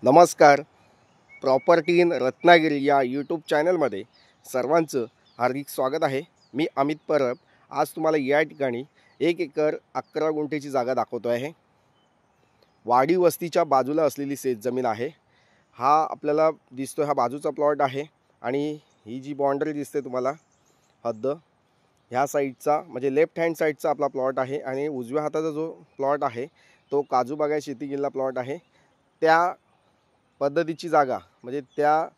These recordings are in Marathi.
नमस्कार. प्रॉपर्टी इन रत्नागिरी या यूट्यूब चॅनलमध्ये सर्वांचं हार्दिक स्वागत आहे. मी अमित परब. आज तुम्हाला या ठिकाणी 1 एकर 11 गुंठेची जागा दाखवतो आहे. वाडी वस्तीच्या बाजूला असलेली शेतजमीन आहे. हा आपल्याला दिसतो हा बाजूचा प्लॉट आहे आणि ही जी बाउंड्री दिसते तुम्हाला हद्द ह्या साईडचा म्हणजे लेफ्ट हँड साईडचा आपला प्लॉट आहे आणि उजव्या हाताचा जो प्लॉट आहे तो काजू बागायत शेती केलेला प्लॉट आहे. त्या पद्धतीची जागा म्हणजे त्या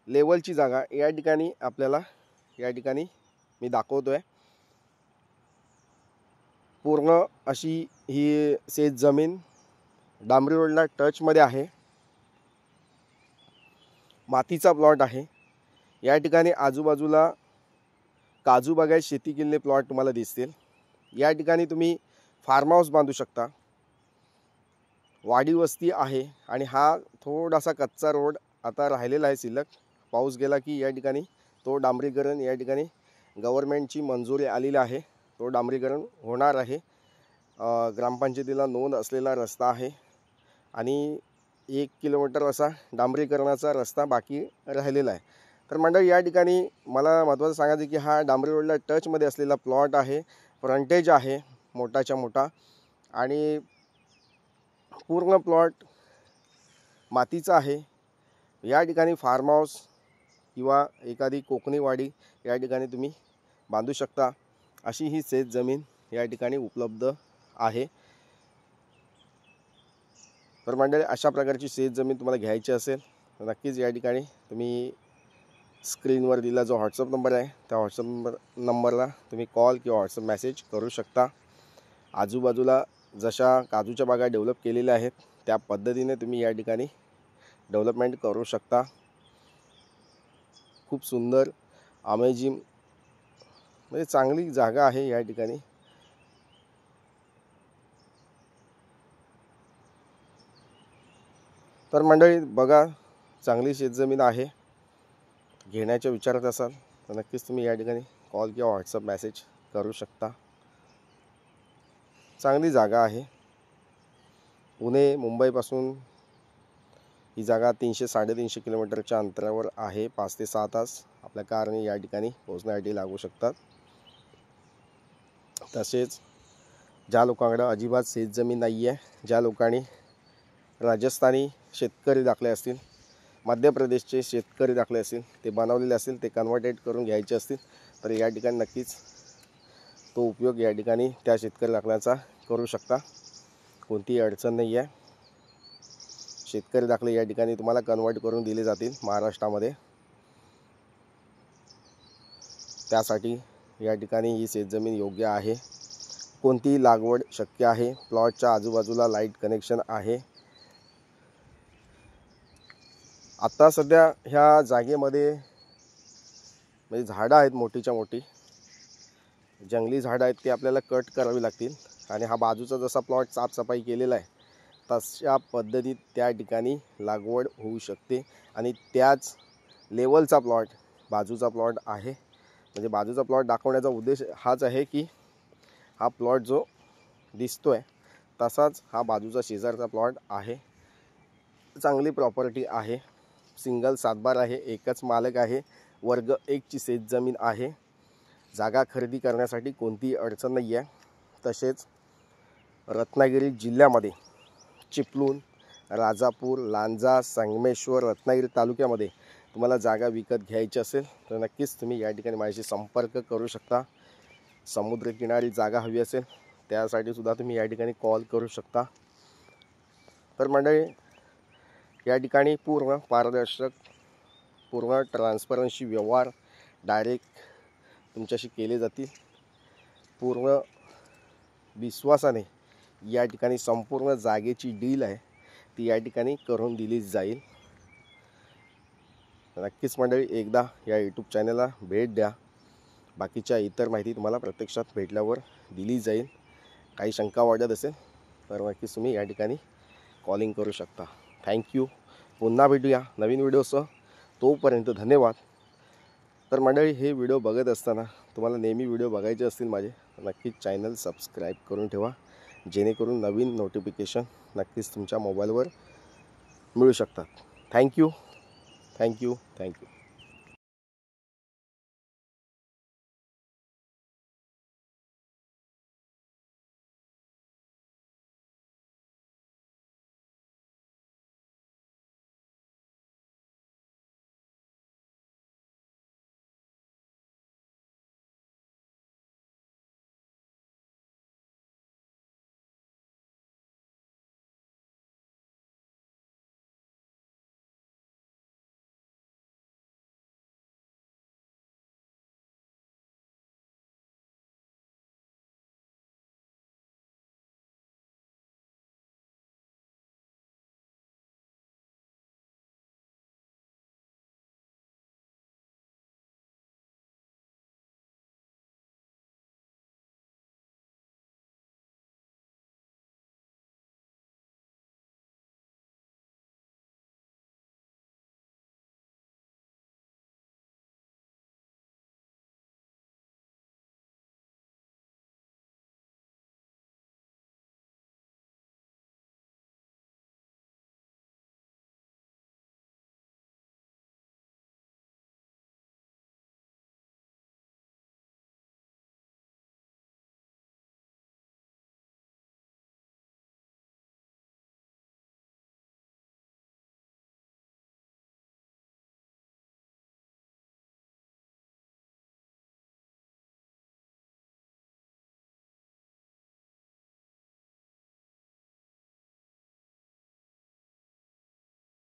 लेवलची जागा या ठिकाणी आपल्याला मी दाखवतोय. पूर्ण अशी ही शेत जमीन डांबरी रोडला टचमध्ये आहे. मातीचा प्लॉट आहे. या ठिकाणी आजूबाजूला काजू बागायत शेती केलेले प्लॉट तुम्हाला दिसतील. या ठिकाणी तुम्ही फार्म हाऊस बांधू शकता. वाडी वस्ती आहे आणि हा थोडासा कच्चा रोड आता राहिलेला आहे शिल्लक. पाऊस गेला की या ठिकाणी तो डांबरीकरण या ठिकाणी गव्हर्नमेंटची मंजुरी आलेली आहे. तो डांबरीकरण होणार आहे. ग्रामपंचायतीला नोंद असलेला रस्ता आहे आणि 1 किलोमीटर असा डांबरीकरणाचा रस्ता बाकी राहिलेला आहे. तर मंडळी या ठिकाणी मला महत्त्वाचं सांगायचं की हा डांबरी रोडला टचमध्ये असलेला प्लॉट आहे. फ्रंटेज आहे मोठाच्या मोठा आणि पूर्ण प्लॉट मातीचा आहे. या ठिकाणी फार्म हाऊस किंवा एखादी कोकणी वाडी या ठिकाणी तुम्ही बांधू शकता. अशी ही शेत जमीन या ठिकाणी उपलब्ध आहे. तर मंडळी अशा प्रकारची शेत जमीन तुम्हाला घ्यायची असेल तर नक्कीच या ठिकाणी तुम्ही स्क्रीनवर दिलेला जो व्हॉट्सअप नंबर आहे त्या व्हॉट्सअप नंबरला तुम्ही कॉल किंवा व्हॉट्सअप मेसेज करू शकता. आजूबाजूला जशा काजूच्या बागा डेव्हलप केलेल्या आहेत त्या पद्धतीने तुम्ही या ठिकाणी डेव्हलपमेंट करू शकता. खूप सुंदर अमेजिंग म्हणजे चांगली जागा आहे या ठिकाणी. तर मंडळी बघा, चांगली शेतजमीन आहे. घेण्याच्या विचारात असाल तर नक्कीच तुम्ही या ठिकाणी कॉल किंवा व्हॉट्सअप मेसेज करू शकता. चांगली जागा आहे. पुणे मुंबईपासून ही जागा 300-350 किलोमीटरच्या अंतरावर आहे. 5 ते 6 तास आपल्या कारने या ठिकाणी पोहोचण्यासाठी लागू शकतात. तसेच ज्या लोकांकडे अजिबात शेतजमीन नाही आहे, ज्या लोकांनी राजस्थानी शेतकरी दाखले असतील, मध्य प्रदेशचे शेतकरी दाखले असतील, ते बनवलेले असतील, ते कन्वर्टेड करून घ्यायचे असतील तर या ठिकाणी नक्कीच तो उपयोग या ठिकाणी त्या शेतकरी दाखल्याचा करू शकता. कोणतीही अडचण नाही आहे. शेतकरी दाखले या ठिकाणी तुम्हाला कन्वर्ट करून दिले जातील महाराष्ट्रामध्ये. त्यासाठी या ठिकाणी ही शेतजमीन योग्य आहे. कोणतीही लागवड शक्य आहे. प्लॉटच्या आजूबाजूला लाईट कनेक्शन आहे. आता सध्या ह्या जागेमध्ये म्हणजे झाडं आहेत मोठीच्या मोठी, जंगली झाडं आहेत, ते आपल्याला कट करावी लागतील. आणि हा बाजूचा जसा प्लॉट साफसफाई केलेला आहे तशा पद्धतीत त्या ठिकाणी लागवड होऊ शकते. आणि त्याच लेवलचा प्लॉट बाजूचा प्लॉट आहे. म्हणजे बाजूचा प्लॉट दाखवण्याचा उद्देश हाच आहे की हा प्लॉट जो दिसतोय तसाच हा बाजूचा शेजारचा प्लॉट आहे. चांगली प्रॉपर्टी आहे. सिंगल सातबार आहे. एकच मालक आहे. वर्ग 1 ची शेतजमीन आहे. जागा खरेदी करण्यासाठी कोणतीही अडचण नाही आहे. तसेच रत्नागिरी जिल्ह्यामध्ये चिपळूण, राजापूर, लांजा, संगमेश्वर, रत्नागिरी तालुक्यामध्ये तुम्हाला जागा विकत घ्यायची असेल तर नक्कीच तुम्ही या ठिकाणी माझ्याशी संपर्क करू शकता. समुद्रकिनारी जागा हवी असेल त्यासाठी सुद्धा तुम्ही या ठिकाणी कॉल करू शकता. तर मंडळी या ठिकाणी पूर्ण पारदर्शक, पूर्ण ट्रान्सपरन्सी व्यवहार डायरेक्ट तुमच्याशी केले जातील. पूर्ण विश्वासाने या ठिकाणी संपूर्ण जागेची डील आहे ती या ठिकाणी करून दिली जाईल. नक्कीच मंडळी एकदा या यूट्यूब चॅनलला भेट द्या. बाकीच्या इतर माहिती तुम्हाला प्रत्यक्षात भेटल्यावर दिली जाईल. काही शंका वाटत असेल तर नक्कीच तुम्ही या ठिकाणी कॉलिंग करू शकता. थँक्यू. पुन्हा भेटूया नवीन व्हिडिओसह. तोपर्यंत धन्यवाद. तर मंडळी हे व्हिडिओ बघत असताना तुम्हाला नेहमी व्हिडिओ बघायचे असतील माझे तर नक्कीच चॅनल सबस्क्राईब करून ठेवा, जेणेकरून नवीन नोटिफिकेशन नक्कीच तुमच्या मोबाईलवर मिळू शकतात. थँक्यू.